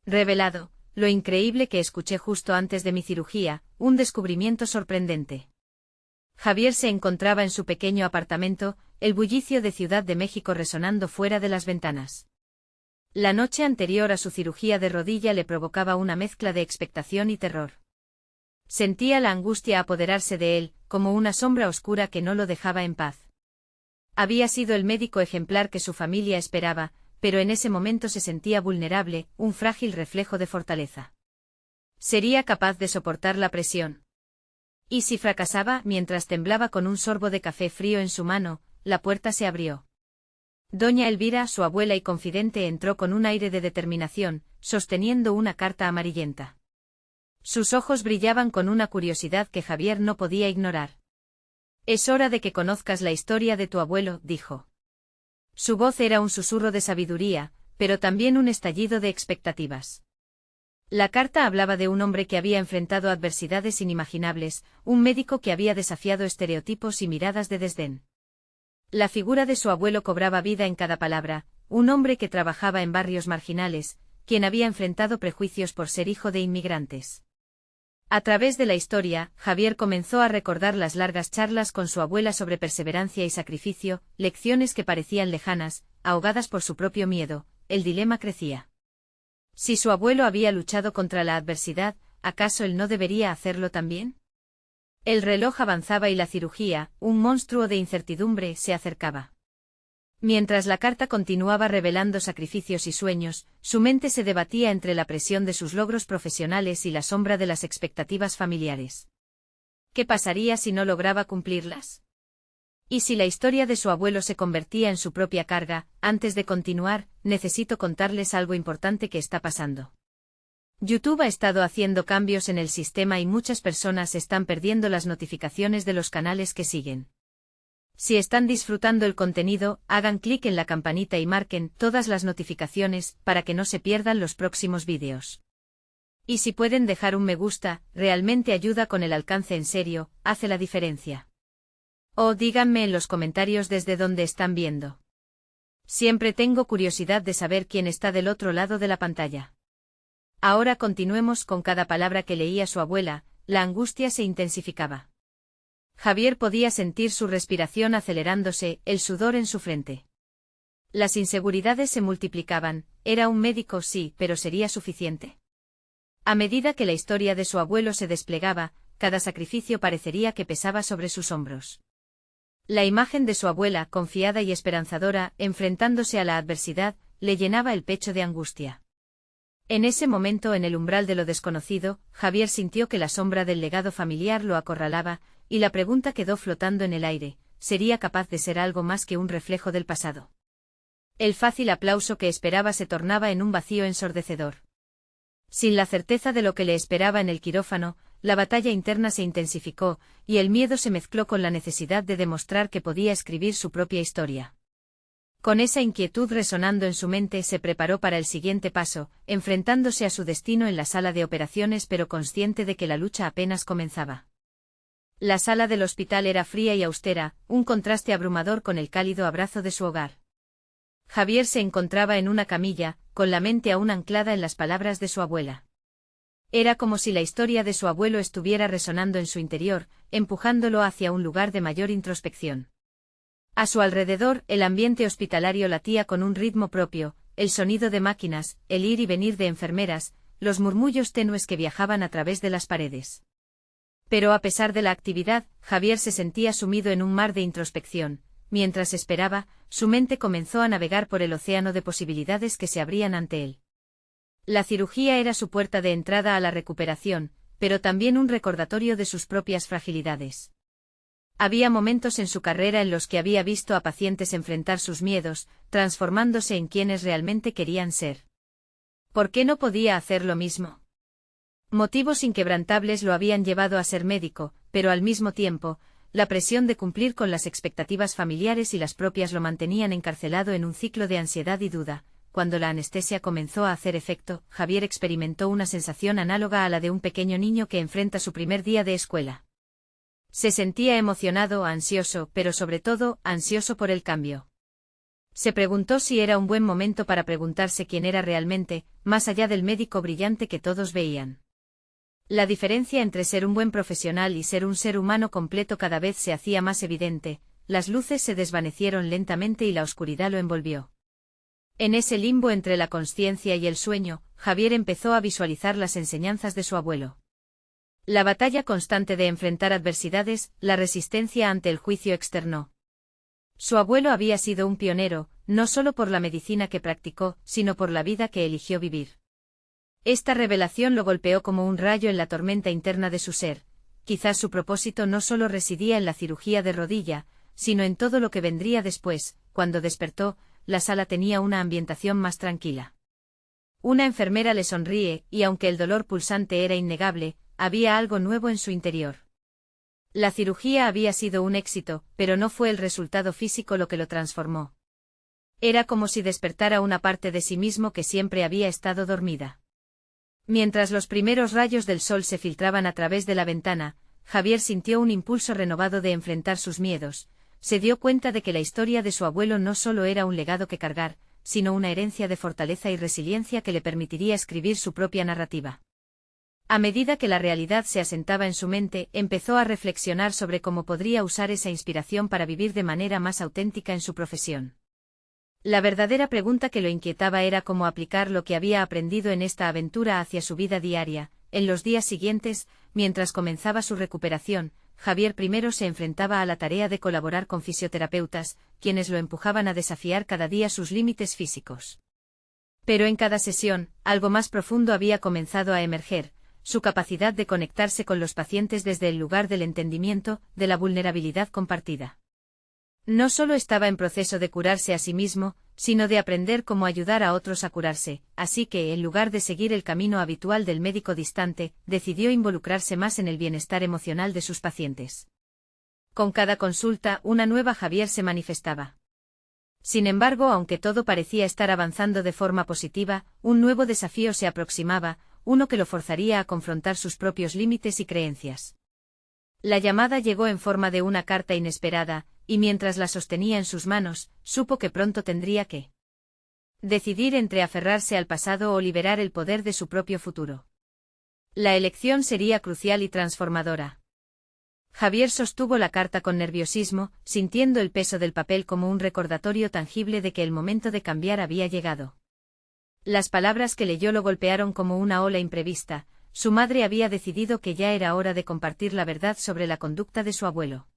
Revelado, lo increíble que escuché justo antes de mi cirugía, un descubrimiento sorprendente. Javier se encontraba en su pequeño apartamento, el bullicio de Ciudad de México resonando fuera de las ventanas. La noche anterior a su cirugía de rodilla le provocaba una mezcla de expectación y terror. Sentía la angustia apoderarse de él, como una sombra oscura que no lo dejaba en paz. Había sido el médico ejemplar que su familia esperaba, pero en ese momento se sentía vulnerable, un frágil reflejo de fortaleza. ¿Sería capaz de soportar la presión? Y si fracasaba, mientras temblaba con un sorbo de café frío en su mano, la puerta se abrió. Doña Elvira, su abuela y confidente, entró con un aire de determinación, sosteniendo una carta amarillenta. Sus ojos brillaban con una curiosidad que Javier no podía ignorar. «Es hora de que conozcas la historia de tu abuelo», dijo. Su voz era un susurro de sabiduría, pero también un estallido de expectativas. La carta hablaba de un hombre que había enfrentado adversidades inimaginables, un médico que había desafiado estereotipos y miradas de desdén. La figura de su abuelo cobraba vida en cada palabra, un hombre que trabajaba en barrios marginales, quien había enfrentado prejuicios por ser hijo de inmigrantes. A través de la historia, Javier comenzó a recordar las largas charlas con su abuela sobre perseverancia y sacrificio, lecciones que parecían lejanas, ahogadas por su propio miedo. El dilema crecía. Si su abuelo había luchado contra la adversidad, ¿acaso él no debería hacerlo también? El reloj avanzaba y la cirugía, un monstruo de incertidumbre, se acercaba. Mientras la carta continuaba revelando sacrificios y sueños, su mente se debatía entre la presión de sus logros profesionales y la sombra de las expectativas familiares. ¿Qué pasaría si no lograba cumplirlas? ¿Y si la historia de su abuelo se convertía en su propia carga? Antes de continuar, necesito contarles algo importante que está pasando. YouTube ha estado haciendo cambios en el sistema y muchas personas están perdiendo las notificaciones de los canales que siguen. Si están disfrutando el contenido, hagan clic en la campanita y marquen todas las notificaciones para que no se pierdan los próximos vídeos. Y si pueden dejar un me gusta, realmente ayuda con el alcance, en serio, hace la diferencia. O díganme en los comentarios desde dónde están viendo. Siempre tengo curiosidad de saber quién está del otro lado de la pantalla. Ahora continuemos con cada palabra que leía su abuela, la angustia se intensificaba. Javier podía sentir su respiración acelerándose, el sudor en su frente. Las inseguridades se multiplicaban, era un médico sí, pero ¿sería suficiente? A medida que la historia de su abuelo se desplegaba, cada sacrificio parecería que pesaba sobre sus hombros. La imagen de su abuela, confiada y esperanzadora, enfrentándose a la adversidad, le llenaba el pecho de angustia. En ese momento, en el umbral de lo desconocido, Javier sintió que la sombra del legado familiar lo acorralaba, y la pregunta quedó flotando en el aire: ¿sería capaz de ser algo más que un reflejo del pasado? El fácil aplauso que esperaba se tornaba en un vacío ensordecedor. Sin la certeza de lo que le esperaba en el quirófano, la batalla interna se intensificó, y el miedo se mezcló con la necesidad de demostrar que podía escribir su propia historia. Con esa inquietud resonando en su mente, se preparó para el siguiente paso, enfrentándose a su destino en la sala de operaciones, pero consciente de que la lucha apenas comenzaba. La sala del hospital era fría y austera, un contraste abrumador con el cálido abrazo de su hogar. Javier se encontraba en una camilla, con la mente aún anclada en las palabras de su abuela. Era como si la historia de su abuelo estuviera resonando en su interior, empujándolo hacia un lugar de mayor introspección. A su alrededor, el ambiente hospitalario latía con un ritmo propio, el sonido de máquinas, el ir y venir de enfermeras, los murmullos tenues que viajaban a través de las paredes. Pero a pesar de la actividad, Javier se sentía sumido en un mar de introspección. Mientras esperaba, su mente comenzó a navegar por el océano de posibilidades que se abrían ante él. La cirugía era su puerta de entrada a la recuperación, pero también un recordatorio de sus propias fragilidades. Había momentos en su carrera en los que había visto a pacientes enfrentar sus miedos, transformándose en quienes realmente querían ser. ¿Por qué no podía hacer lo mismo? Motivos inquebrantables lo habían llevado a ser médico, pero al mismo tiempo, la presión de cumplir con las expectativas familiares y las propias lo mantenían encarcelado en un ciclo de ansiedad y duda. Cuando la anestesia comenzó a hacer efecto, Javier experimentó una sensación análoga a la de un pequeño niño que enfrenta su primer día de escuela. Se sentía emocionado, ansioso, pero sobre todo, ansioso por el cambio. Se preguntó si era un buen momento para preguntarse quién era realmente, más allá del médico brillante que todos veían. La diferencia entre ser un buen profesional y ser un ser humano completo cada vez se hacía más evidente, las luces se desvanecieron lentamente y la oscuridad lo envolvió. En ese limbo entre la consciencia y el sueño, Javier empezó a visualizar las enseñanzas de su abuelo. La batalla constante de enfrentar adversidades, la resistencia ante el juicio externo. Su abuelo había sido un pionero, no solo por la medicina que practicó, sino por la vida que eligió vivir. Esta revelación lo golpeó como un rayo en la tormenta interna de su ser. Quizás su propósito no solo residía en la cirugía de rodilla, sino en todo lo que vendría después. Cuando despertó, la sala tenía una ambientación más tranquila. Una enfermera le sonríe, y aunque el dolor pulsante era innegable, había algo nuevo en su interior. La cirugía había sido un éxito, pero no fue el resultado físico lo que lo transformó. Era como si despertara una parte de sí mismo que siempre había estado dormida. Mientras los primeros rayos del sol se filtraban a través de la ventana, Javier sintió un impulso renovado de enfrentar sus miedos. Se dio cuenta de que la historia de su abuelo no solo era un legado que cargar, sino una herencia de fortaleza y resiliencia que le permitiría escribir su propia narrativa. A medida que la realidad se asentaba en su mente, empezó a reflexionar sobre cómo podría usar esa inspiración para vivir de manera más auténtica en su profesión. La verdadera pregunta que lo inquietaba era cómo aplicar lo que había aprendido en esta aventura hacia su vida diaria. En los días siguientes, mientras comenzaba su recuperación, Javier primero se enfrentaba a la tarea de colaborar con fisioterapeutas, quienes lo empujaban a desafiar cada día sus límites físicos. Pero en cada sesión, algo más profundo había comenzado a emerger, su capacidad de conectarse con los pacientes desde el lugar del entendimiento, de la vulnerabilidad compartida. No solo estaba en proceso de curarse a sí mismo, sino de aprender cómo ayudar a otros a curarse, así que, en lugar de seguir el camino habitual del médico distante, decidió involucrarse más en el bienestar emocional de sus pacientes. Con cada consulta, una nueva Javier se manifestaba. Sin embargo, aunque todo parecía estar avanzando de forma positiva, un nuevo desafío se aproximaba, uno que lo forzaría a confrontar sus propios límites y creencias. La llamada llegó en forma de una carta inesperada, y mientras la sostenía en sus manos, supo que pronto tendría que decidir entre aferrarse al pasado o liberar el poder de su propio futuro. La elección sería crucial y transformadora. Javier sostuvo la carta con nerviosismo, sintiendo el peso del papel como un recordatorio tangible de que el momento de cambiar había llegado. Las palabras que leyó lo golpearon como una ola imprevista. Su madre había decidido que ya era hora de compartir la verdad sobre la conducta de su abuelo.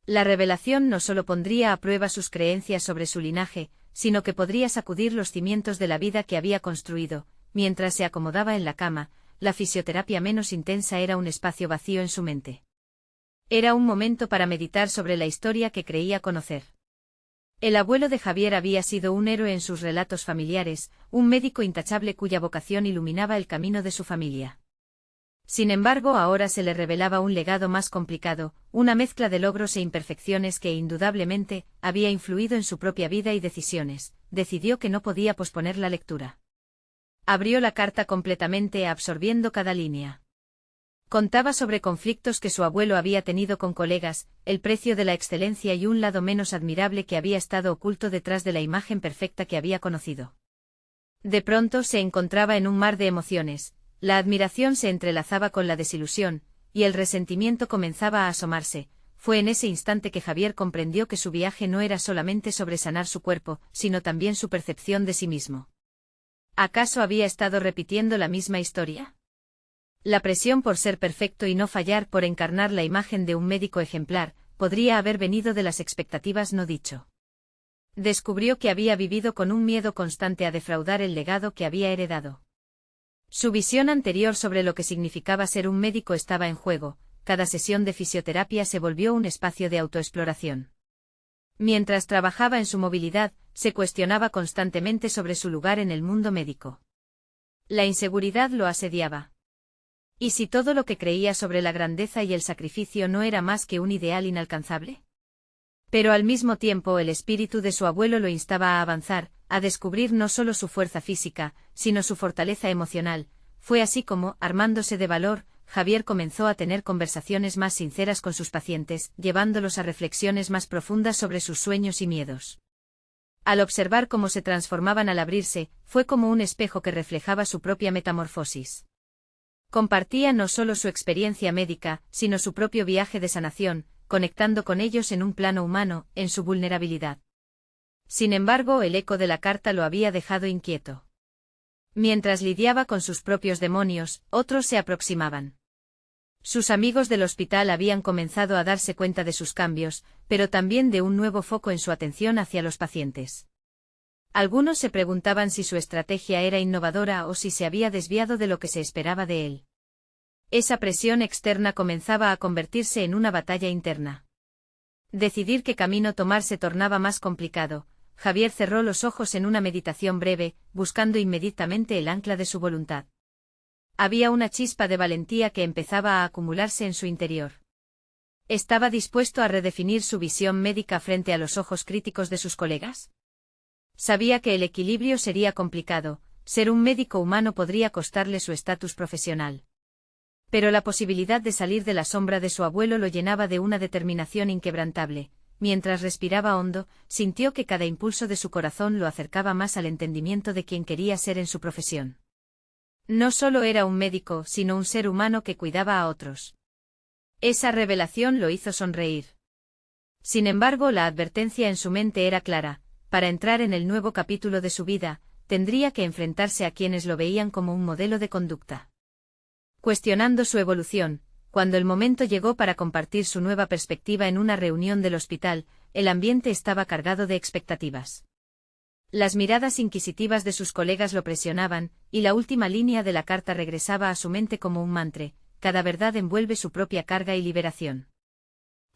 La revelación no solo pondría a prueba sus creencias sobre su linaje, sino que podría sacudir los cimientos de la vida que había construido. Mientras se acomodaba en la cama, la fisioterapia menos intensa era un espacio vacío en su mente. Era un momento para meditar sobre la historia que creía conocer. El abuelo de Javier había sido un héroe en sus relatos familiares, un médico intachable cuya vocación iluminaba el camino de su familia. Sin embargo, ahora se le revelaba un legado más complicado, una mezcla de logros e imperfecciones que indudablemente había influido en su propia vida y decisiones. Decidió que no podía posponer la lectura. Abrió la carta completamente, absorbiendo cada línea. Contaba sobre conflictos que su abuelo había tenido con colegas, el precio de la excelencia y un lado menos admirable que había estado oculto detrás de la imagen perfecta que había conocido. De pronto se encontraba en un mar de emociones. La admiración se entrelazaba con la desilusión, y el resentimiento comenzaba a asomarse. Fue en ese instante que Javier comprendió que su viaje no era solamente sobre sanar su cuerpo, sino también su percepción de sí mismo. ¿Acaso había estado repitiendo la misma historia? La presión por ser perfecto y no fallar, por encarnar la imagen de un médico ejemplar, podría haber venido de las expectativas no dicho. Descubrió que había vivido con un miedo constante a defraudar el legado que había heredado. Su visión anterior sobre lo que significaba ser un médico estaba en juego. Cada sesión de fisioterapia se volvió un espacio de autoexploración. Mientras trabajaba en su movilidad, se cuestionaba constantemente sobre su lugar en el mundo médico. La inseguridad lo asediaba. ¿Y si todo lo que creía sobre la grandeza y el sacrificio no era más que un ideal inalcanzable? Pero al mismo tiempo el espíritu de su abuelo lo instaba a avanzar, a descubrir no solo su fuerza física, sino su fortaleza emocional. Fue así como, armándose de valor, Javier comenzó a tener conversaciones más sinceras con sus pacientes, llevándolos a reflexiones más profundas sobre sus sueños y miedos. Al observar cómo se transformaban al abrirse, fue como un espejo que reflejaba su propia metamorfosis. Compartía no solo su experiencia médica, sino su propio viaje de sanación, conectando con ellos en un plano humano, en su vulnerabilidad. Sin embargo, el eco de la carta lo había dejado inquieto. Mientras lidiaba con sus propios demonios, otros se aproximaban. Sus amigos del hospital habían comenzado a darse cuenta de sus cambios, pero también de un nuevo foco en su atención hacia los pacientes. Algunos se preguntaban si su estrategia era innovadora o si se había desviado de lo que se esperaba de él. Esa presión externa comenzaba a convertirse en una batalla interna. Decidir qué camino tomar se tornaba más complicado. Javier cerró los ojos en una meditación breve, buscando inmediatamente el ancla de su voluntad. Había una chispa de valentía que empezaba a acumularse en su interior. ¿Estaba dispuesto a redefinir su visión médica frente a los ojos críticos de sus colegas? Sabía que el equilibrio sería complicado, ser un médico humano podría costarle su estatus profesional. Pero la posibilidad de salir de la sombra de su abuelo lo llenaba de una determinación inquebrantable. Mientras respiraba hondo, sintió que cada impulso de su corazón lo acercaba más al entendimiento de quien quería ser en su profesión. No solo era un médico, sino un ser humano que cuidaba a otros. Esa revelación lo hizo sonreír. Sin embargo, la advertencia en su mente era clara: para entrar en el nuevo capítulo de su vida, tendría que enfrentarse a quienes lo veían como un modelo de conducta. Cuestionando su evolución, cuando el momento llegó para compartir su nueva perspectiva en una reunión del hospital, el ambiente estaba cargado de expectativas. Las miradas inquisitivas de sus colegas lo presionaban, y la última línea de la carta regresaba a su mente como un mantra: cada verdad envuelve su propia carga y liberación.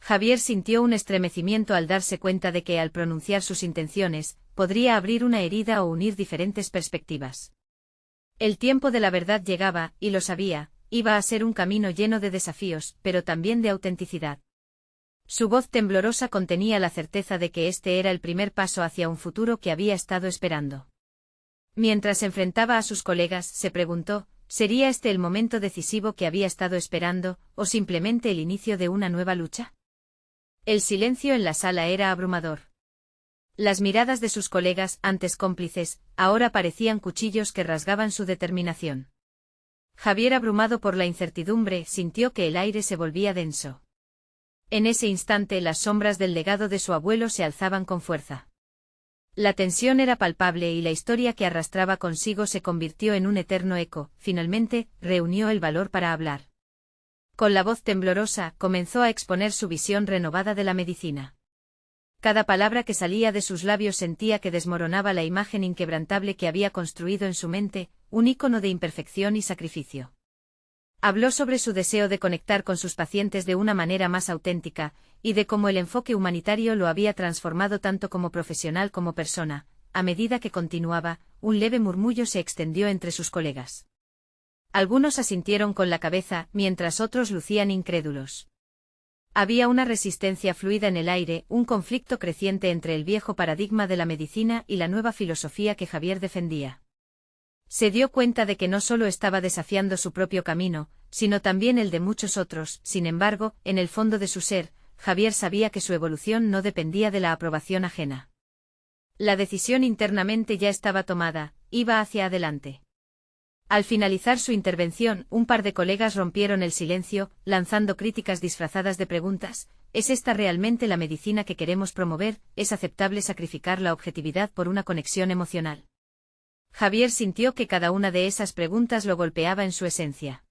Javier sintió un estremecimiento al darse cuenta de que al pronunciar sus intenciones, podría abrir una herida o unir diferentes perspectivas. El tiempo de la verdad llegaba, y lo sabía, iba a ser un camino lleno de desafíos, pero también de autenticidad. Su voz temblorosa contenía la certeza de que este era el primer paso hacia un futuro que había estado esperando. Mientras se enfrentaba a sus colegas, se preguntó: ¿sería este el momento decisivo que había estado esperando, o simplemente el inicio de una nueva lucha? El silencio en la sala era abrumador. Las miradas de sus colegas, antes cómplices, ahora parecían cuchillos que rasgaban su determinación. Javier, abrumado por la incertidumbre, sintió que el aire se volvía denso. En ese instante las sombras del legado de su abuelo se alzaban con fuerza. La tensión era palpable y la historia que arrastraba consigo se convirtió en un eterno eco. Finalmente, reunió el valor para hablar. Con la voz temblorosa, comenzó a exponer su visión renovada de la medicina. Cada palabra que salía de sus labios sentía que desmoronaba la imagen inquebrantable que había construido en su mente, un ícono de imperfección y sacrificio. Habló sobre su deseo de conectar con sus pacientes de una manera más auténtica, y de cómo el enfoque humanitario lo había transformado tanto como profesional como persona. A medida que continuaba, un leve murmullo se extendió entre sus colegas. Algunos asintieron con la cabeza, mientras otros lucían incrédulos. Había una resistencia fluida en el aire, un conflicto creciente entre el viejo paradigma de la medicina y la nueva filosofía que Javier defendía. Se dio cuenta de que no solo estaba desafiando su propio camino, sino también el de muchos otros. Sin embargo, en el fondo de su ser, Javier sabía que su evolución no dependía de la aprobación ajena. La decisión internamente ya estaba tomada, iba hacia adelante. Al finalizar su intervención, un par de colegas rompieron el silencio, lanzando críticas disfrazadas de preguntas: ¿es esta realmente la medicina que queremos promover? ¿Es aceptable sacrificar la objetividad por una conexión emocional? Javier sintió que cada una de esas preguntas lo golpeaba en su esencia.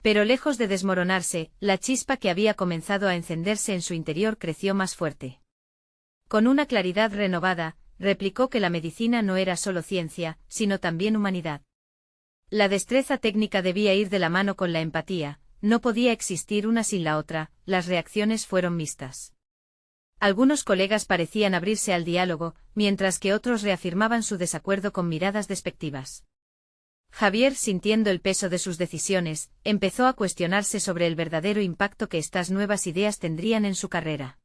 Pero lejos de desmoronarse, la chispa que había comenzado a encenderse en su interior creció más fuerte. Con una claridad renovada, replicó que la medicina no era solo ciencia, sino también humanidad. La destreza técnica debía ir de la mano con la empatía, no podía existir una sin la otra. Las reacciones fueron mixtas. Algunos colegas parecían abrirse al diálogo, mientras que otros reafirmaban su desacuerdo con miradas despectivas. Javier, sintiendo el peso de sus decisiones, empezó a cuestionarse sobre el verdadero impacto que estas nuevas ideas tendrían en su carrera.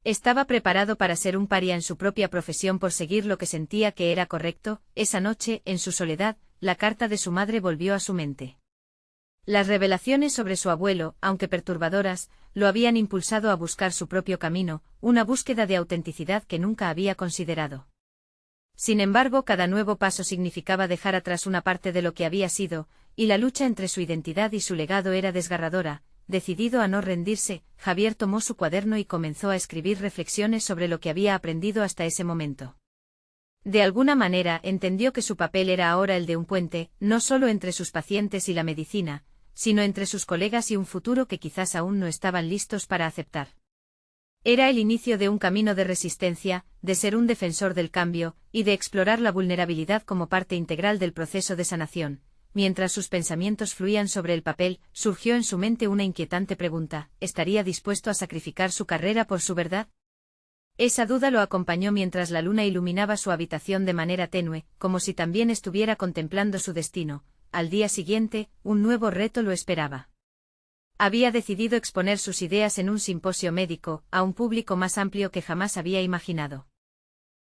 ¿Estaba preparado para ser un paria en su propia profesión por seguir lo que sentía que era correcto? Esa noche, en su soledad, la carta de su madre volvió a su mente. Las revelaciones sobre su abuelo, aunque perturbadoras, lo habían impulsado a buscar su propio camino, una búsqueda de autenticidad que nunca había considerado. Sin embargo, cada nuevo paso significaba dejar atrás una parte de lo que había sido, y la lucha entre su identidad y su legado era desgarradora. Decidido a no rendirse, Javier tomó su cuaderno y comenzó a escribir reflexiones sobre lo que había aprendido hasta ese momento. De alguna manera entendió que su papel era ahora el de un puente, no solo entre sus pacientes y la medicina, sino entre sus colegas y un futuro que quizás aún no estaban listos para aceptar. Era el inicio de un camino de resistencia, de ser un defensor del cambio, y de explorar la vulnerabilidad como parte integral del proceso de sanación. Mientras sus pensamientos fluían sobre el papel, surgió en su mente una inquietante pregunta: ¿estaría dispuesto a sacrificar su carrera por su verdad? Esa duda lo acompañó mientras la luna iluminaba su habitación de manera tenue, como si también estuviera contemplando su destino. Al día siguiente, un nuevo reto lo esperaba. Había decidido exponer sus ideas en un simposio médico, a un público más amplio que jamás había imaginado.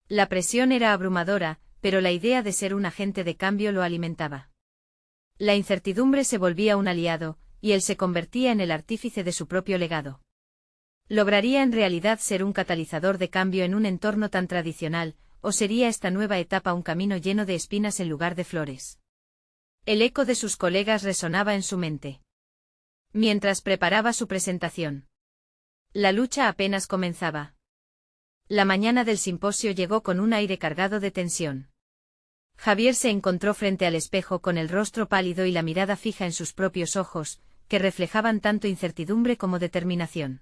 La presión era abrumadora, pero la idea de ser un agente de cambio lo alimentaba. La incertidumbre se volvía un aliado, y él se convertía en el artífice de su propio legado. ¿Lograría en realidad ser un catalizador de cambio en un entorno tan tradicional, o sería esta nueva etapa un camino lleno de espinas en lugar de flores? El eco de sus colegas resonaba en su mente. Mientras preparaba su presentación. La lucha apenas comenzaba. La mañana del simposio llegó con un aire cargado de tensión. Javier se encontró frente al espejo con el rostro pálido y la mirada fija en sus propios ojos, que reflejaban tanto incertidumbre como determinación.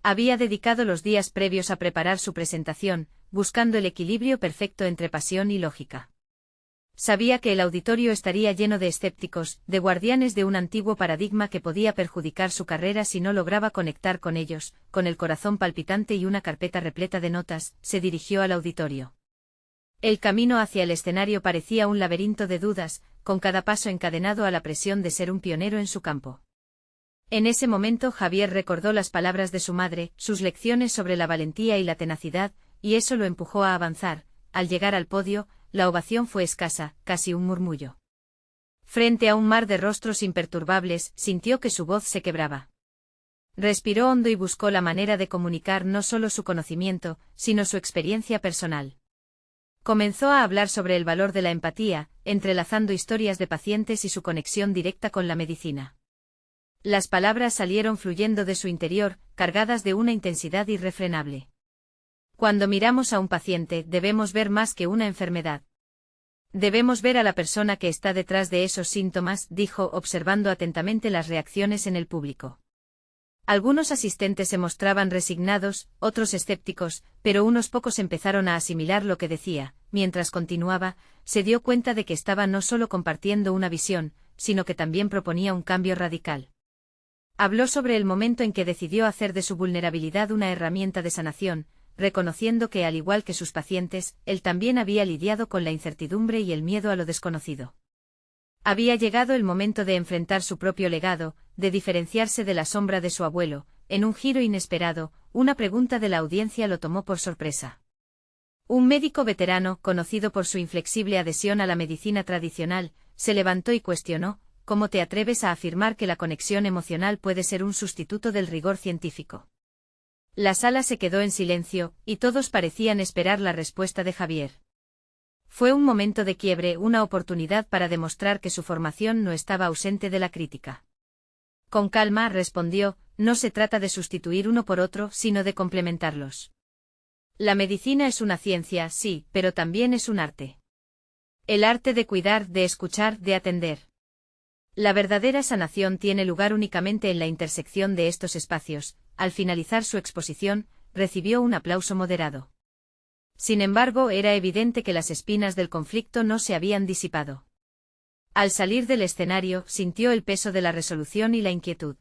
Había dedicado los días previos a preparar su presentación, buscando el equilibrio perfecto entre pasión y lógica. Sabía que el auditorio estaría lleno de escépticos, de guardianes de un antiguo paradigma que podía perjudicar su carrera si no lograba conectar con ellos. Con el corazón palpitante y una carpeta repleta de notas, se dirigió al auditorio. El camino hacia el escenario parecía un laberinto de dudas, con cada paso encadenado a la presión de ser un pionero en su campo. En ese momento Javier recordó las palabras de su madre, sus lecciones sobre la valentía y la tenacidad, y eso lo empujó a avanzar. Al llegar al podio, la ovación fue escasa, casi un murmullo. Frente a un mar de rostros imperturbables, sintió que su voz se quebraba. Respiró hondo y buscó la manera de comunicar no solo su conocimiento, sino su experiencia personal. Comenzó a hablar sobre el valor de la empatía, entrelazando historias de pacientes y su conexión directa con la medicina. Las palabras salieron fluyendo de su interior, cargadas de una intensidad irrefrenable. Cuando miramos a un paciente, debemos ver más que una enfermedad. Debemos ver a la persona que está detrás de esos síntomas, dijo, observando atentamente las reacciones en el público. Algunos asistentes se mostraban resignados, otros escépticos, pero unos pocos empezaron a asimilar lo que decía. Mientras continuaba, se dio cuenta de que estaba no solo compartiendo una visión, sino que también proponía un cambio radical. Habló sobre el momento en que decidió hacer de su vulnerabilidad una herramienta de sanación, reconociendo que, al igual que sus pacientes, él también había lidiado con la incertidumbre y el miedo a lo desconocido. Había llegado el momento de enfrentar su propio legado, de diferenciarse de la sombra de su abuelo. En un giro inesperado, una pregunta de la audiencia lo tomó por sorpresa. Un médico veterano, conocido por su inflexible adhesión a la medicina tradicional, se levantó y cuestionó: ¿cómo te atreves a afirmar que la conexión emocional puede ser un sustituto del rigor científico? La sala se quedó en silencio, y todos parecían esperar la respuesta de Javier. Fue un momento de quiebre, una oportunidad para demostrar que su formación no estaba ausente de la crítica. Con calma respondió: no se trata de sustituir uno por otro, sino de complementarlos. La medicina es una ciencia, sí, pero también es un arte. El arte de cuidar, de escuchar, de atender. La verdadera sanación tiene lugar únicamente en la intersección de estos espacios. Al finalizar su exposición, recibió un aplauso moderado. Sin embargo, era evidente que las espinas del conflicto no se habían disipado. Al salir del escenario, sintió el peso de la resolución y la inquietud.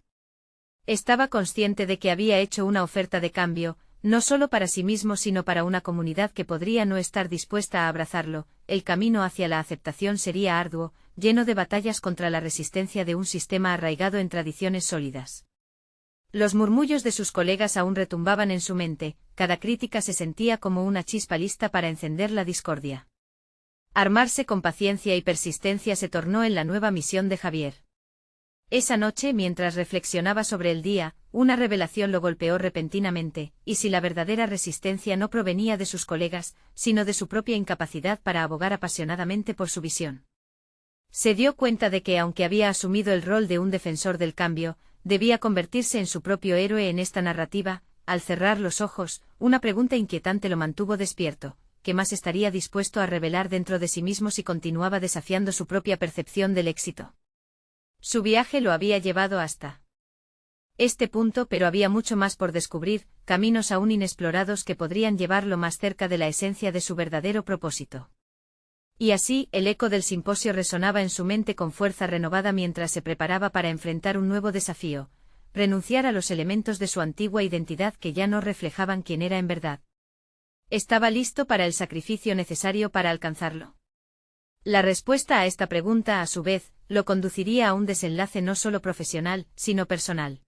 Estaba consciente de que había hecho una oferta de cambio, no solo para sí mismo sino para una comunidad que podría no estar dispuesta a abrazarlo. El camino hacia la aceptación sería arduo, lleno de batallas contra la resistencia de un sistema arraigado en tradiciones sólidas. Los murmullos de sus colegas aún retumbaban en su mente, cada crítica se sentía como una chispa lista para encender la discordia. Armarse con paciencia y persistencia se tornó en la nueva misión de Javier. Esa noche, mientras reflexionaba sobre el día, una revelación lo golpeó repentinamente, y si la verdadera resistencia no provenía de sus colegas, sino de su propia incapacidad para abogar apasionadamente por su visión. Se dio cuenta de que, aunque había asumido el rol de un defensor del cambio, debía convertirse en su propio héroe en esta narrativa. Al cerrar los ojos, una pregunta inquietante lo mantuvo despierto: ¿qué más estaría dispuesto a revelar dentro de sí mismo si continuaba desafiando su propia percepción del éxito? Su viaje lo había llevado hasta este punto, pero había mucho más por descubrir, caminos aún inexplorados que podrían llevarlo más cerca de la esencia de su verdadero propósito. Y así, el eco del simposio resonaba en su mente con fuerza renovada mientras se preparaba para enfrentar un nuevo desafío: renunciar a los elementos de su antigua identidad que ya no reflejaban quién era en verdad. ¿Estaba listo para el sacrificio necesario para alcanzarlo? La respuesta a esta pregunta, a su vez, lo conduciría a un desenlace no solo profesional, sino personal.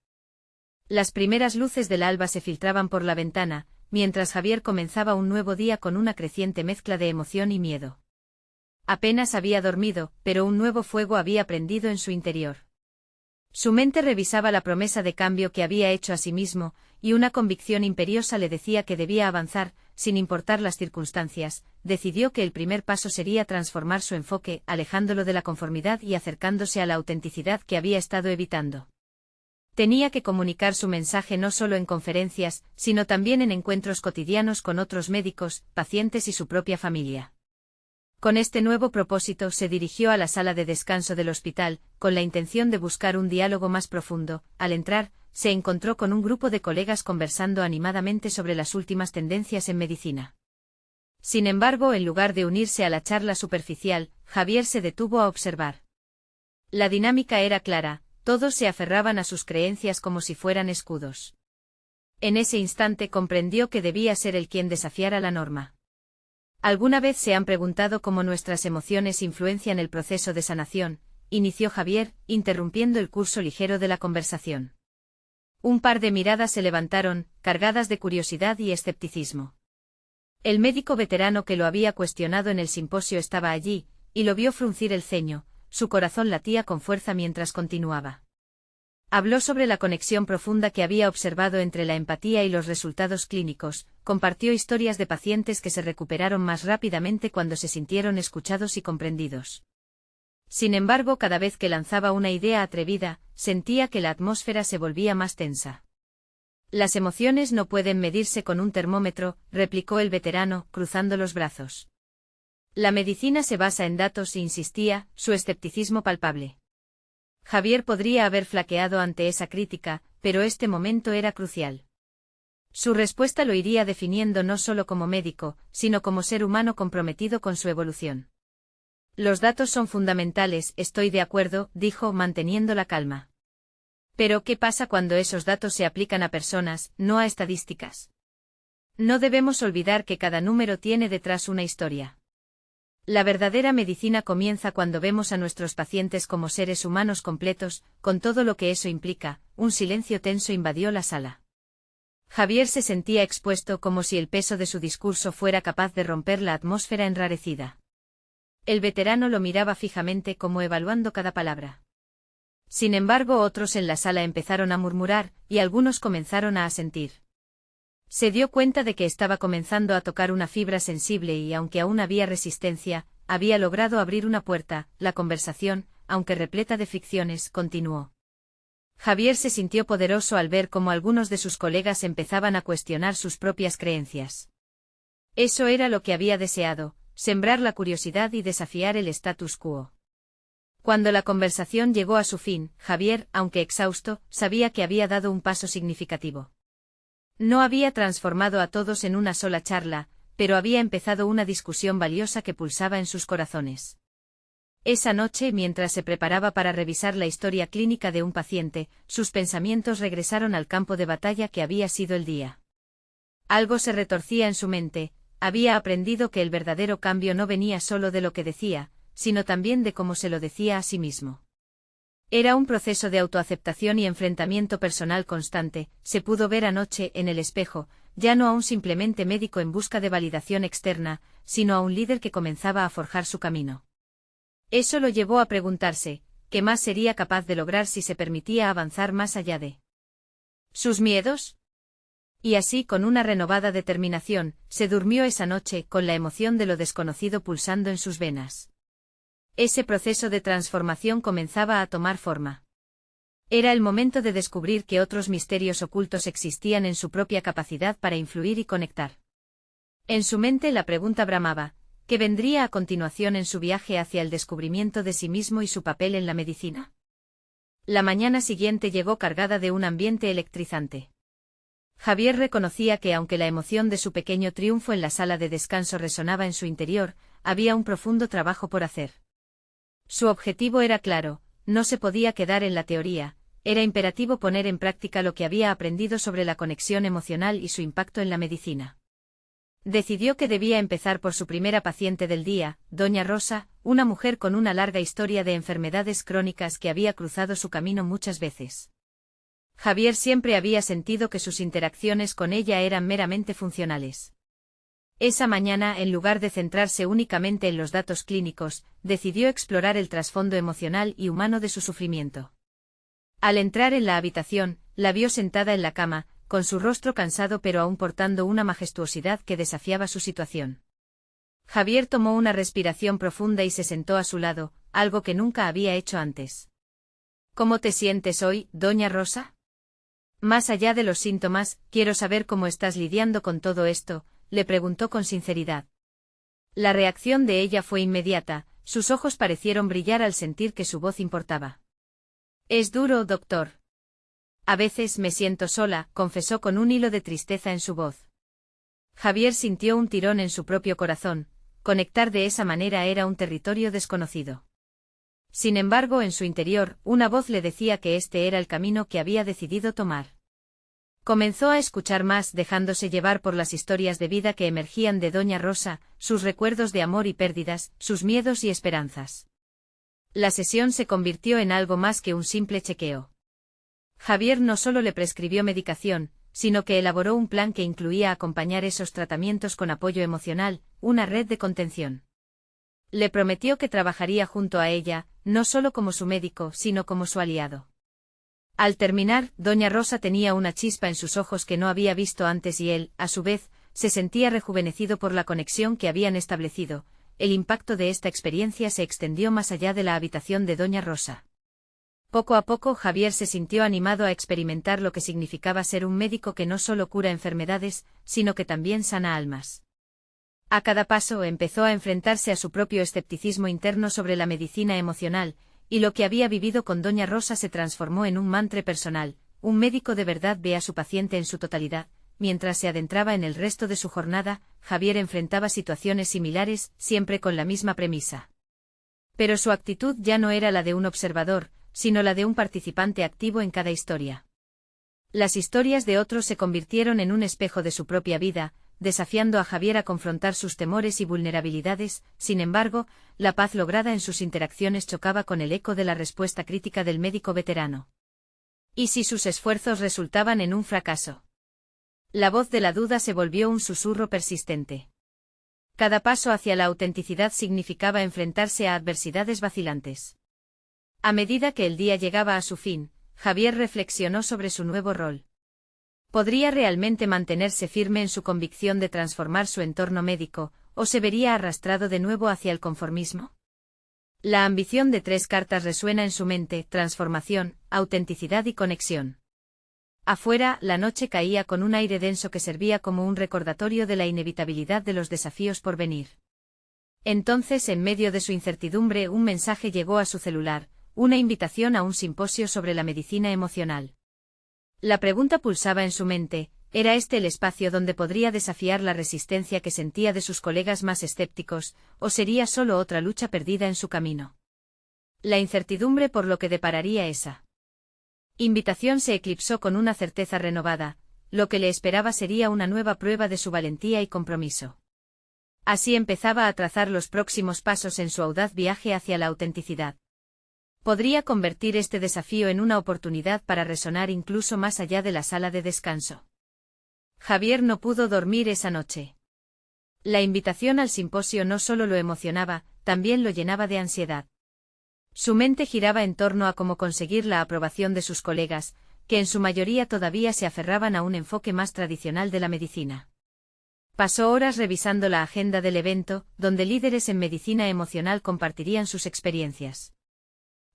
Las primeras luces del alba se filtraban por la ventana, mientras Javier comenzaba un nuevo día con una creciente mezcla de emoción y miedo. Apenas había dormido, pero un nuevo fuego había prendido en su interior. Su mente revisaba la promesa de cambio que había hecho a sí mismo, y una convicción imperiosa le decía que debía avanzar, sin importar las circunstancias. Decidió que el primer paso sería transformar su enfoque, alejándolo de la conformidad y acercándose a la autenticidad que había estado evitando. Tenía que comunicar su mensaje no solo en conferencias, sino también en encuentros cotidianos con otros médicos, pacientes y su propia familia. Con este nuevo propósito se dirigió a la sala de descanso del hospital, con la intención de buscar un diálogo más profundo. Al entrar, se encontró con un grupo de colegas conversando animadamente sobre las últimas tendencias en medicina. Sin embargo, en lugar de unirse a la charla superficial, Javier se detuvo a observar. La dinámica era clara: todos se aferraban a sus creencias como si fueran escudos. En ese instante comprendió que debía ser él quien desafiara la norma. ¿Alguna vez se han preguntado cómo nuestras emociones influencian el proceso de sanación?, inició Javier, interrumpiendo el curso ligero de la conversación. Un par de miradas se levantaron, cargadas de curiosidad y escepticismo. El médico veterano que lo había cuestionado en el simposio estaba allí, y lo vio fruncir el ceño. Su corazón latía con fuerza mientras continuaba. Habló sobre la conexión profunda que había observado entre la empatía y los resultados clínicos, compartió historias de pacientes que se recuperaron más rápidamente cuando se sintieron escuchados y comprendidos. Sin embargo, cada vez que lanzaba una idea atrevida, sentía que la atmósfera se volvía más tensa. Las emociones no pueden medirse con un termómetro, replicó el veterano, cruzando los brazos. La medicina se basa en datos, insistía, su escepticismo palpable. Javier podría haber flaqueado ante esa crítica, pero este momento era crucial. Su respuesta lo iría definiendo no solo como médico, sino como ser humano comprometido con su evolución. Los datos son fundamentales, estoy de acuerdo, dijo, manteniendo la calma. Pero ¿qué pasa cuando esos datos se aplican a personas, no a estadísticas? No debemos olvidar que cada número tiene detrás una historia. La verdadera medicina comienza cuando vemos a nuestros pacientes como seres humanos completos, con todo lo que eso implica. Un silencio tenso invadió la sala. Javier se sentía expuesto, como si el peso de su discurso fuera capaz de romper la atmósfera enrarecida. El veterano lo miraba fijamente, como evaluando cada palabra. Sin embargo, otros en la sala empezaron a murmurar, y algunos comenzaron a asentir. Se dio cuenta de que estaba comenzando a tocar una fibra sensible y, aunque aún había resistencia, había logrado abrir una puerta. La conversación, aunque repleta de fricciones, continuó. Javier se sintió poderoso al ver cómo algunos de sus colegas empezaban a cuestionar sus propias creencias. Eso era lo que había deseado: sembrar la curiosidad y desafiar el status quo. Cuando la conversación llegó a su fin, Javier, aunque exhausto, sabía que había dado un paso significativo. No había transformado a todos en una sola charla, pero había empezado una discusión valiosa que pulsaba en sus corazones. Esa noche, mientras se preparaba para revisar la historia clínica de un paciente, sus pensamientos regresaron al campo de batalla que había sido el día. Algo se retorcía en su mente: había aprendido que el verdadero cambio no venía solo de lo que decía, sino también de cómo se lo decía a sí mismo. Era un proceso de autoaceptación y enfrentamiento personal constante. Se pudo ver anoche, en el espejo, ya no a un simplemente médico en busca de validación externa, sino a un líder que comenzaba a forjar su camino. Eso lo llevó a preguntarse: ¿qué más sería capaz de lograr si se permitía avanzar más allá de sus miedos? Y así, con una renovada determinación, se durmió esa noche, con la emoción de lo desconocido pulsando en sus venas. Ese proceso de transformación comenzaba a tomar forma. Era el momento de descubrir que otros misterios ocultos existían en su propia capacidad para influir y conectar. En su mente la pregunta bramaba, ¿qué vendría a continuación en su viaje hacia el descubrimiento de sí mismo y su papel en la medicina? La mañana siguiente llegó cargada de un ambiente electrizante. Javier reconocía que aunque la emoción de su pequeño triunfo en la sala de descanso resonaba en su interior, había un profundo trabajo por hacer. Su objetivo era claro, no se podía quedar en la teoría, era imperativo poner en práctica lo que había aprendido sobre la conexión emocional y su impacto en la medicina. Decidió que debía empezar por su primera paciente del día, doña Rosa, una mujer con una larga historia de enfermedades crónicas que había cruzado su camino muchas veces. Javier siempre había sentido que sus interacciones con ella eran meramente funcionales. Esa mañana, en lugar de centrarse únicamente en los datos clínicos, decidió explorar el trasfondo emocional y humano de su sufrimiento. Al entrar en la habitación, la vio sentada en la cama, con su rostro cansado pero aún portando una majestuosidad que desafiaba su situación. Javier tomó una respiración profunda y se sentó a su lado, algo que nunca había hecho antes. ¿Cómo te sientes hoy, doña Rosa? Más allá de los síntomas, quiero saber cómo estás lidiando con todo esto, le preguntó con sinceridad. La reacción de ella fue inmediata, sus ojos parecieron brillar al sentir que su voz importaba. Es duro, doctor. A veces me siento sola, confesó con un hilo de tristeza en su voz. Javier sintió un tirón en su propio corazón, conectar de esa manera era un territorio desconocido. Sin embargo, en su interior, una voz le decía que este era el camino que había decidido tomar. Comenzó a escuchar más, dejándose llevar por las historias de vida que emergían de doña Rosa, sus recuerdos de amor y pérdidas, sus miedos y esperanzas. La sesión se convirtió en algo más que un simple chequeo. Javier no solo le prescribió medicación, sino que elaboró un plan que incluía acompañar esos tratamientos con apoyo emocional, una red de contención. Le prometió que trabajaría junto a ella, no solo como su médico, sino como su aliado. Al terminar, doña Rosa tenía una chispa en sus ojos que no había visto antes y él, a su vez, se sentía rejuvenecido por la conexión que habían establecido. El impacto de esta experiencia se extendió más allá de la habitación de doña Rosa. Poco a poco Javier se sintió animado a experimentar lo que significaba ser un médico que no solo cura enfermedades, sino que también sana almas. A cada paso empezó a enfrentarse a su propio escepticismo interno sobre la medicina emocional, y lo que había vivido con doña Rosa se transformó en un mantra personal: un médico de verdad ve a su paciente en su totalidad. Mientras se adentraba en el resto de su jornada, Javier enfrentaba situaciones similares, siempre con la misma premisa. Pero su actitud ya no era la de un observador, sino la de un participante activo en cada historia. Las historias de otros se convirtieron en un espejo de su propia vida, desafiando a Javier a confrontar sus temores y vulnerabilidades. Sin embargo, la paz lograda en sus interacciones chocaba con el eco de la respuesta crítica del médico veterano. ¿Y si sus esfuerzos resultaban en un fracaso? La voz de la duda se volvió un susurro persistente. Cada paso hacia la autenticidad significaba enfrentarse a adversidades vacilantes. A medida que el día llegaba a su fin, Javier reflexionó sobre su nuevo rol. ¿Podría realmente mantenerse firme en su convicción de transformar su entorno médico, o se vería arrastrado de nuevo hacia el conformismo? La ambición de 3 cartas resuena en su mente: transformación, autenticidad y conexión. Afuera, la noche caía con un aire denso que servía como un recordatorio de la inevitabilidad de los desafíos por venir. Entonces, en medio de su incertidumbre, un mensaje llegó a su celular: una invitación a un simposio sobre la medicina emocional. La pregunta pulsaba en su mente: ¿era este el espacio donde podría desafiar la resistencia que sentía de sus colegas más escépticos, o sería solo otra lucha perdida en su camino? La incertidumbre por lo que depararía esa invitación se eclipsó con una certeza renovada: lo que le esperaba sería una nueva prueba de su valentía y compromiso. Así empezaba a trazar los próximos pasos en su audaz viaje hacia la autenticidad. Podría convertir este desafío en una oportunidad para resonar incluso más allá de la sala de descanso. Javier no pudo dormir esa noche. La invitación al simposio no solo lo emocionaba, también lo llenaba de ansiedad. Su mente giraba en torno a cómo conseguir la aprobación de sus colegas, que en su mayoría todavía se aferraban a un enfoque más tradicional de la medicina. Pasó horas revisando la agenda del evento, donde líderes en medicina emocional compartirían sus experiencias.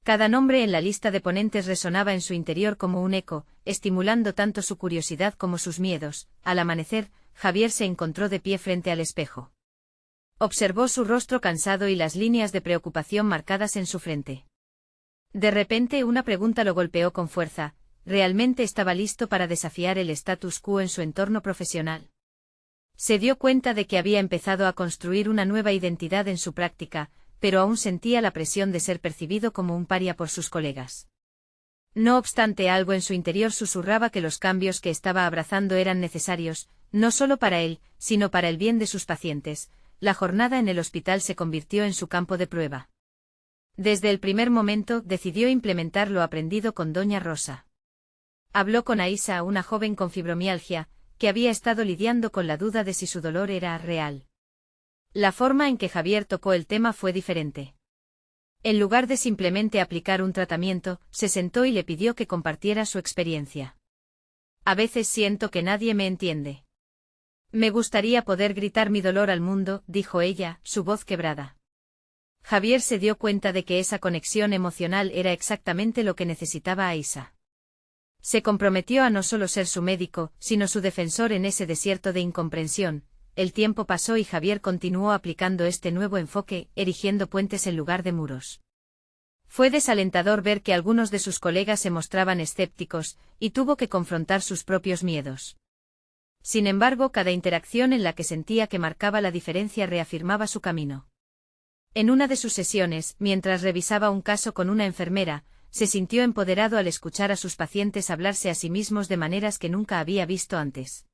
Cada nombre en la lista de ponentes resonaba en su interior como un eco, estimulando tanto su curiosidad como sus miedos. Al amanecer, Javier se encontró de pie frente al espejo. Observó su rostro cansado y las líneas de preocupación marcadas en su frente. De repente una pregunta lo golpeó con fuerza: ¿realmente estaba listo para desafiar el status quo en su entorno profesional? Se dio cuenta de que había empezado a construir una nueva identidad en su práctica, pero aún sentía la presión de ser percibido como un paria por sus colegas. No obstante, algo en su interior susurraba que los cambios que estaba abrazando eran necesarios, no solo para él, sino para el bien de sus pacientes. La jornada en el hospital se convirtió en su campo de prueba. Desde el primer momento decidió implementar lo aprendido con Doña Rosa. Habló con Aisa, una joven con fibromialgia, que había estado lidiando con la duda de si su dolor era real. La forma en que Javier tocó el tema fue diferente. En lugar de simplemente aplicar un tratamiento, se sentó y le pidió que compartiera su experiencia. A veces siento que nadie me entiende. Me gustaría poder gritar mi dolor al mundo, dijo ella, su voz quebrada. Javier se dio cuenta de que esa conexión emocional era exactamente lo que necesitaba Aisa. Se comprometió a no solo ser su médico, sino su defensor en ese desierto de incomprensión. El tiempo pasó y Javier continuó aplicando este nuevo enfoque, erigiendo puentes en lugar de muros. Fue desalentador ver que algunos de sus colegas se mostraban escépticos, y tuvo que confrontar sus propios miedos. Sin embargo, cada interacción en la que sentía que marcaba la diferencia reafirmaba su camino. En una de sus sesiones, mientras revisaba un caso con una enfermera, se sintió empoderado al escuchar a sus pacientes hablarse a sí mismos de maneras que nunca había visto antes.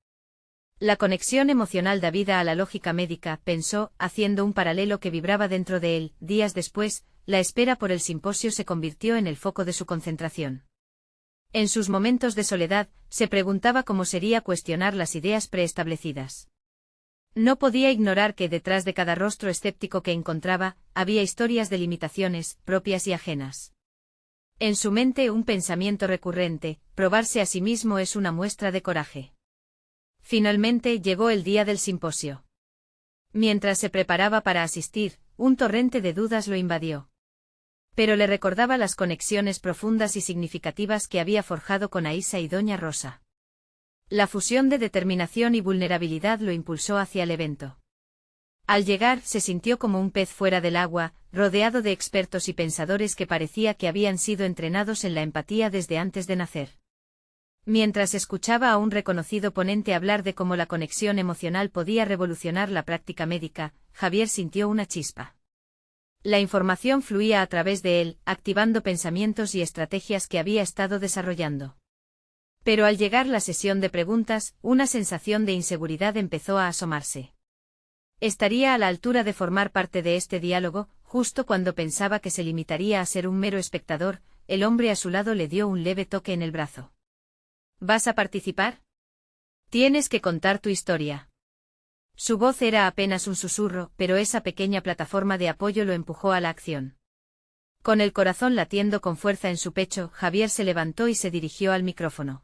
La conexión emocional da vida a la lógica médica, pensó, haciendo un paralelo que vibraba dentro de él. Días después, la espera por el simposio se convirtió en el foco de su concentración. En sus momentos de soledad, se preguntaba cómo sería cuestionar las ideas preestablecidas. No podía ignorar que detrás de cada rostro escéptico que encontraba, había historias de limitaciones, propias y ajenas. En su mente un pensamiento recurrente: probarse a sí mismo es una muestra de coraje. Finalmente llegó el día del simposio. Mientras se preparaba para asistir, un torrente de dudas lo invadió. Pero le recordaba las conexiones profundas y significativas que había forjado con Aisa y Doña Rosa. La fusión de determinación y vulnerabilidad lo impulsó hacia el evento. Al llegar, se sintió como un pez fuera del agua, rodeado de expertos y pensadores que parecía que habían sido entrenados en la empatía desde antes de nacer. Mientras escuchaba a un reconocido ponente hablar de cómo la conexión emocional podía revolucionar la práctica médica, Javier sintió una chispa. La información fluía a través de él, activando pensamientos y estrategias que había estado desarrollando. Pero al llegar la sesión de preguntas, una sensación de inseguridad empezó a asomarse. ¿Estaría a la altura de formar parte de este diálogo? Justo cuando pensaba que se limitaría a ser un mero espectador, el hombre a su lado le dio un leve toque en el brazo. ¿Vas a participar? Tienes que contar tu historia. Su voz era apenas un susurro, pero esa pequeña plataforma de apoyo lo empujó a la acción. Con el corazón latiendo con fuerza en su pecho, Javier se levantó y se dirigió al micrófono.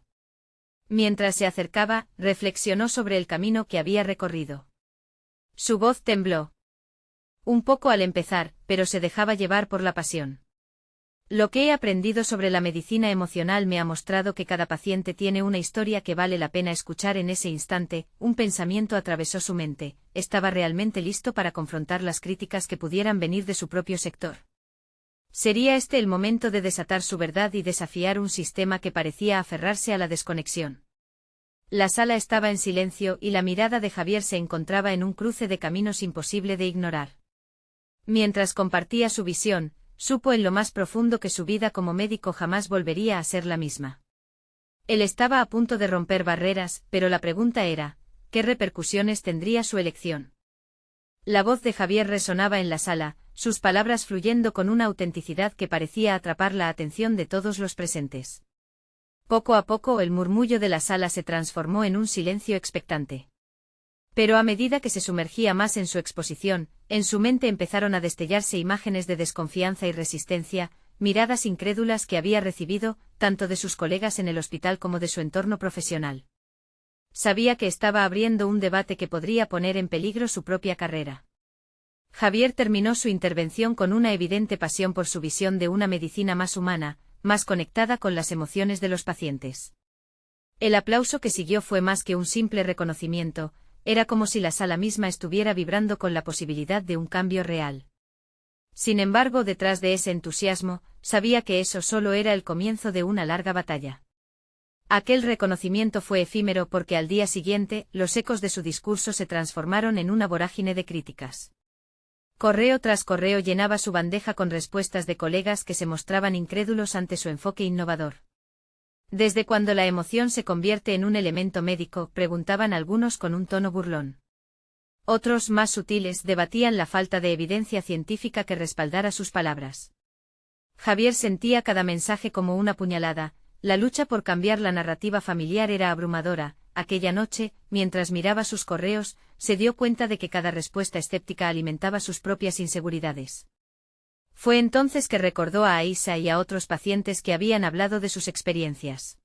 Mientras se acercaba, reflexionó sobre el camino que había recorrido. Su voz tembló. Un poco al empezar, pero se dejaba llevar por la pasión. Lo que he aprendido sobre la medicina emocional me ha mostrado que cada paciente tiene una historia que vale la pena escuchar. En ese instante, un pensamiento atravesó su mente: ¿estaba realmente listo para confrontar las críticas que pudieran venir de su propio sector? ¿Sería este el momento de desatar su verdad y desafiar un sistema que parecía aferrarse a la desconexión? La sala estaba en silencio y la mirada de Javier se encontraba en un cruce de caminos imposible de ignorar. Mientras compartía su visión, supo en lo más profundo que su vida como médico jamás volvería a ser la misma. Él estaba a punto de romper barreras, pero la pregunta era: ¿qué repercusiones tendría su elección? La voz de Javier resonaba en la sala, sus palabras fluyendo con una autenticidad que parecía atrapar la atención de todos los presentes. Poco a poco el murmullo de la sala se transformó en un silencio expectante. Pero a medida que se sumergía más en su exposición, en su mente empezaron a destellarse imágenes de desconfianza y resistencia, miradas incrédulas que había recibido, tanto de sus colegas en el hospital como de su entorno profesional. Sabía que estaba abriendo un debate que podría poner en peligro su propia carrera. Javier terminó su intervención con una evidente pasión por su visión de una medicina más humana, más conectada con las emociones de los pacientes. El aplauso que siguió fue más que un simple reconocimiento, era como si la sala misma estuviera vibrando con la posibilidad de un cambio real. Sin embargo, detrás de ese entusiasmo, sabía que eso solo era el comienzo de una larga batalla. Aquel reconocimiento fue efímero porque al día siguiente, los ecos de su discurso se transformaron en una vorágine de críticas. Correo tras correo llenaba su bandeja con respuestas de colegas que se mostraban incrédulos ante su enfoque innovador. ¿Desde cuando la emoción se convierte en un elemento médico?, preguntaban algunos con un tono burlón. Otros, más sutiles, debatían la falta de evidencia científica que respaldara sus palabras. Javier sentía cada mensaje como una puñalada, la lucha por cambiar la narrativa familiar era abrumadora. Aquella noche, mientras miraba sus correos, se dio cuenta de que cada respuesta escéptica alimentaba sus propias inseguridades. Fue entonces que recordó a Aisha y a otros pacientes que habían hablado de sus experiencias.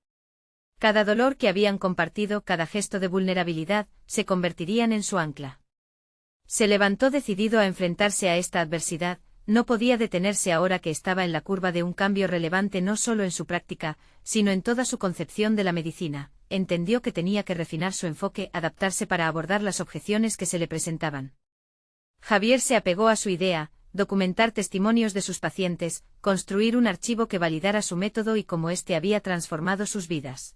Cada dolor que habían compartido, cada gesto de vulnerabilidad, se convertirían en su ancla. Se levantó decidido a enfrentarse a esta adversidad, no podía detenerse ahora que estaba en la curva de un cambio relevante no solo en su práctica, sino en toda su concepción de la medicina. Entendió que tenía que refinar su enfoque, adaptarse para abordar las objeciones que se le presentaban. Javier se apegó a su idea, documentar testimonios de sus pacientes, construir un archivo que validara su método y cómo éste había transformado sus vidas.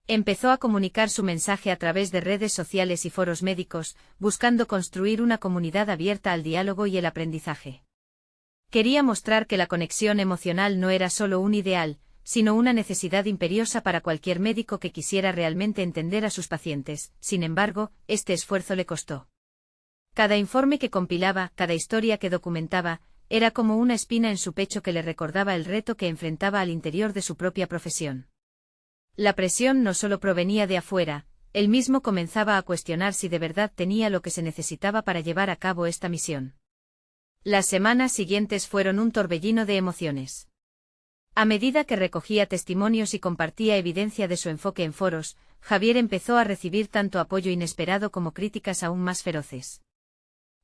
Empezó a comunicar su mensaje a través de redes sociales y foros médicos, buscando construir una comunidad abierta al diálogo y el aprendizaje. Quería mostrar que la conexión emocional no era solo un ideal, sino una necesidad imperiosa para cualquier médico que quisiera realmente entender a sus pacientes. Sin embargo, este esfuerzo le costó. Cada informe que compilaba, cada historia que documentaba, era como una espina en su pecho que le recordaba el reto que enfrentaba al interior de su propia profesión. La presión no solo provenía de afuera, él mismo comenzaba a cuestionar si de verdad tenía lo que se necesitaba para llevar a cabo esta misión. Las semanas siguientes fueron un torbellino de emociones. A medida que recogía testimonios y compartía evidencia de su enfoque en foros, Javier empezó a recibir tanto apoyo inesperado como críticas aún más feroces.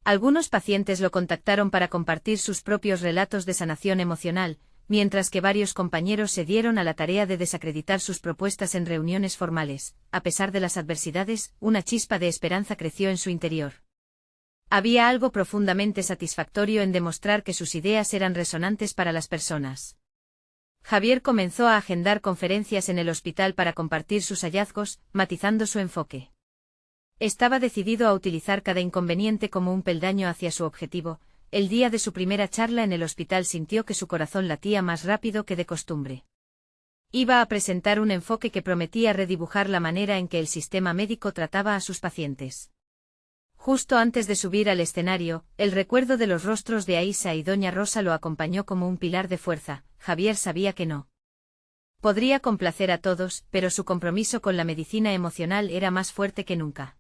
Algunos pacientes lo contactaron para compartir sus propios relatos de sanación emocional, mientras que varios compañeros se dieron a la tarea de desacreditar sus propuestas en reuniones formales. A pesar de las adversidades, una chispa de esperanza creció en su interior. Había algo profundamente satisfactorio en demostrar que sus ideas eran resonantes para las personas. Javier comenzó a agendar conferencias en el hospital para compartir sus hallazgos, matizando su enfoque. Estaba decidido a utilizar cada inconveniente como un peldaño hacia su objetivo. El día de su primera charla en el hospital sintió que su corazón latía más rápido que de costumbre. Iba a presentar un enfoque que prometía redibujar la manera en que el sistema médico trataba a sus pacientes. Justo antes de subir al escenario, el recuerdo de los rostros de Aisha y Doña Rosa lo acompañó como un pilar de fuerza. Javier sabía que no podría complacer a todos, pero su compromiso con la medicina emocional era más fuerte que nunca.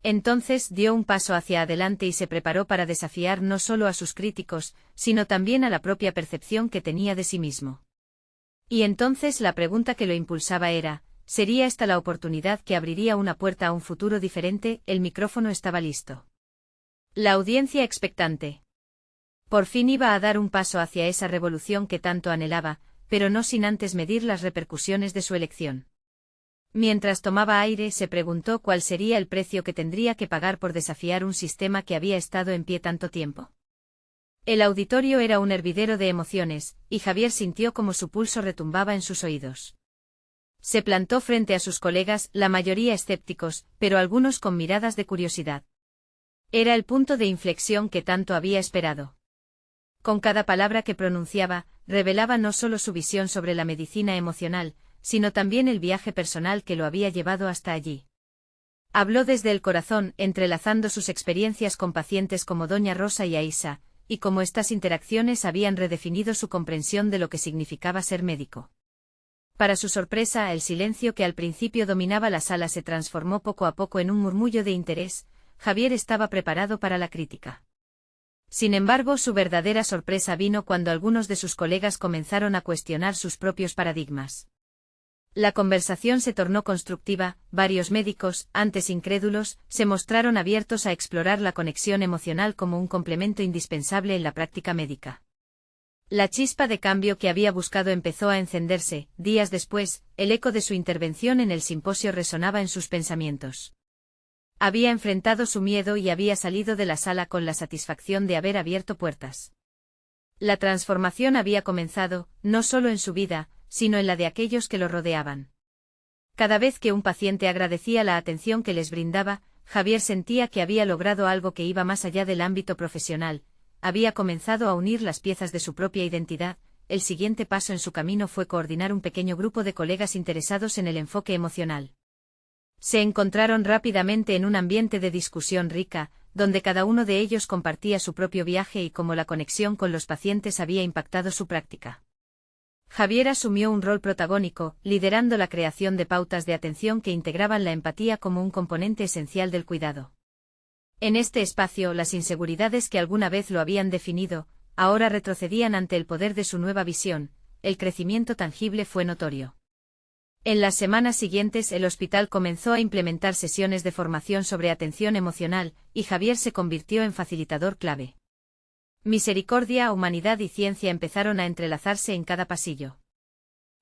Entonces dio un paso hacia adelante y se preparó para desafiar no solo a sus críticos, sino también a la propia percepción que tenía de sí mismo. Y entonces la pregunta que lo impulsaba era, ¿sería esta la oportunidad que abriría una puerta a un futuro diferente? El micrófono estaba listo. La audiencia expectante. Por fin iba a dar un paso hacia esa revolución que tanto anhelaba, pero no sin antes medir las repercusiones de su elección. Mientras tomaba aire, se preguntó cuál sería el precio que tendría que pagar por desafiar un sistema que había estado en pie tanto tiempo. El auditorio era un hervidero de emociones, y Javier sintió como su pulso retumbaba en sus oídos. Se plantó frente a sus colegas, la mayoría escépticos, pero algunos con miradas de curiosidad. Era el punto de inflexión que tanto había esperado. Con cada palabra que pronunciaba, revelaba no solo su visión sobre la medicina emocional, sino también el viaje personal que lo había llevado hasta allí. Habló desde el corazón, entrelazando sus experiencias con pacientes como Doña Rosa y Aisha, y cómo estas interacciones habían redefinido su comprensión de lo que significaba ser médico. Para su sorpresa, el silencio que al principio dominaba la sala se transformó poco a poco en un murmullo de interés. Javier estaba preparado para la crítica. Sin embargo, su verdadera sorpresa vino cuando algunos de sus colegas comenzaron a cuestionar sus propios paradigmas. La conversación se tornó constructiva, varios médicos, antes incrédulos, se mostraron abiertos a explorar la conexión emocional como un complemento indispensable en la práctica médica. La chispa de cambio que había buscado empezó a encenderse. Días después, el eco de su intervención en el simposio resonaba en sus pensamientos. Había enfrentado su miedo y había salido de la sala con la satisfacción de haber abierto puertas. La transformación había comenzado, no solo en su vida, sino en la de aquellos que lo rodeaban. Cada vez que un paciente agradecía la atención que les brindaba, Javier sentía que había logrado algo que iba más allá del ámbito profesional. Había comenzado a unir las piezas de su propia identidad. El siguiente paso en su camino fue coordinar un pequeño grupo de colegas interesados en el enfoque emocional. Se encontraron rápidamente en un ambiente de discusión rica, donde cada uno de ellos compartía su propio viaje y cómo la conexión con los pacientes había impactado su práctica. Javier asumió un rol protagónico, liderando la creación de pautas de atención que integraban la empatía como un componente esencial del cuidado. En este espacio, las inseguridades que alguna vez lo habían definido, ahora retrocedían ante el poder de su nueva visión. El crecimiento tangible fue notorio. En las semanas siguientes, el hospital comenzó a implementar sesiones de formación sobre atención emocional, y Javier se convirtió en facilitador clave. Misericordia, humanidad y ciencia empezaron a entrelazarse en cada pasillo.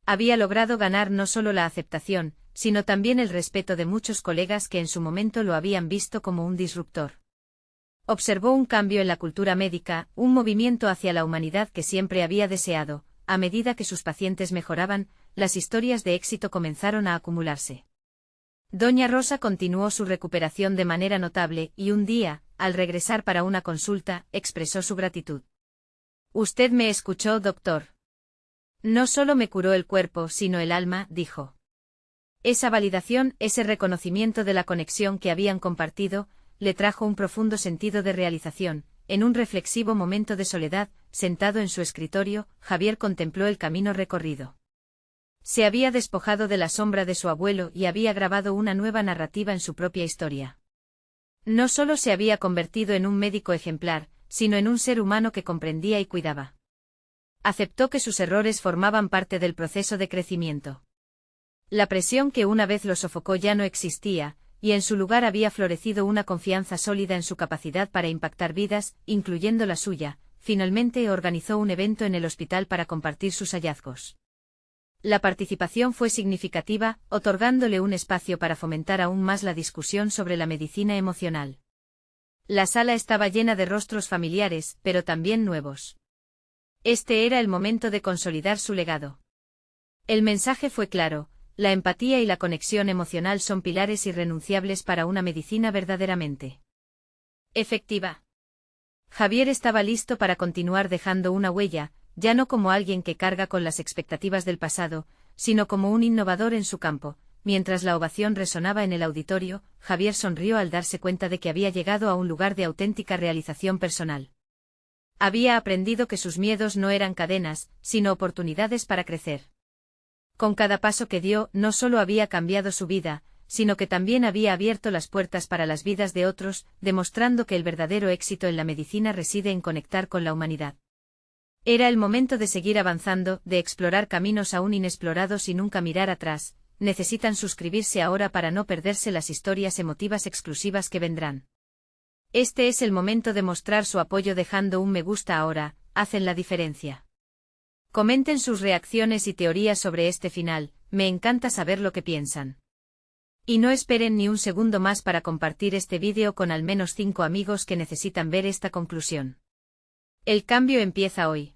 Había logrado ganar no solo la aceptación, sino también el respeto de muchos colegas que en su momento lo habían visto como un disruptor. Observó un cambio en la cultura médica, un movimiento hacia la humanidad que siempre había deseado. A medida que sus pacientes mejoraban, las historias de éxito comenzaron a acumularse. Doña Rosa continuó su recuperación de manera notable y un día, al regresar para una consulta, expresó su gratitud. «Usted me escuchó, doctor. No solo me curó el cuerpo, sino el alma», dijo. Esa validación, ese reconocimiento de la conexión que habían compartido, le trajo un profundo sentido de realización. En un reflexivo momento de soledad, sentado en su escritorio, Javier contempló el camino recorrido. Se había despojado de la sombra de su abuelo y había grabado una nueva narrativa en su propia historia. No solo se había convertido en un médico ejemplar, sino en un ser humano que comprendía y cuidaba. Aceptó que sus errores formaban parte del proceso de crecimiento. La presión que una vez lo sofocó ya no existía, y en su lugar había florecido una confianza sólida en su capacidad para impactar vidas, incluyendo la suya. Finalmente organizó un evento en el hospital para compartir sus hallazgos. La participación fue significativa, otorgándole un espacio para fomentar aún más la discusión sobre la medicina emocional. La sala estaba llena de rostros familiares, pero también nuevos. Este era el momento de consolidar su legado. El mensaje fue claro: la empatía y la conexión emocional son pilares irrenunciables para una medicina verdaderamente efectiva. Javier estaba listo para continuar dejando una huella, ya no como alguien que carga con las expectativas del pasado, sino como un innovador en su campo. Mientras la ovación resonaba en el auditorio, Javier sonrió al darse cuenta de que había llegado a un lugar de auténtica realización personal. Había aprendido que sus miedos no eran cadenas, sino oportunidades para crecer. Con cada paso que dio, no solo había cambiado su vida, sino que también había abierto las puertas para las vidas de otros, demostrando que el verdadero éxito en la medicina reside en conectar con la humanidad. Era el momento de seguir avanzando, de explorar caminos aún inexplorados y nunca mirar atrás. Necesitan suscribirse ahora para no perderse las historias emotivas exclusivas que vendrán. Este es el momento de mostrar su apoyo dejando un me gusta ahora, hacen la diferencia. Comenten sus reacciones y teorías sobre este final, me encanta saber lo que piensan. Y no esperen ni un segundo más para compartir este vídeo con al menos 5 amigos que necesitan ver esta conclusión. El cambio empieza hoy.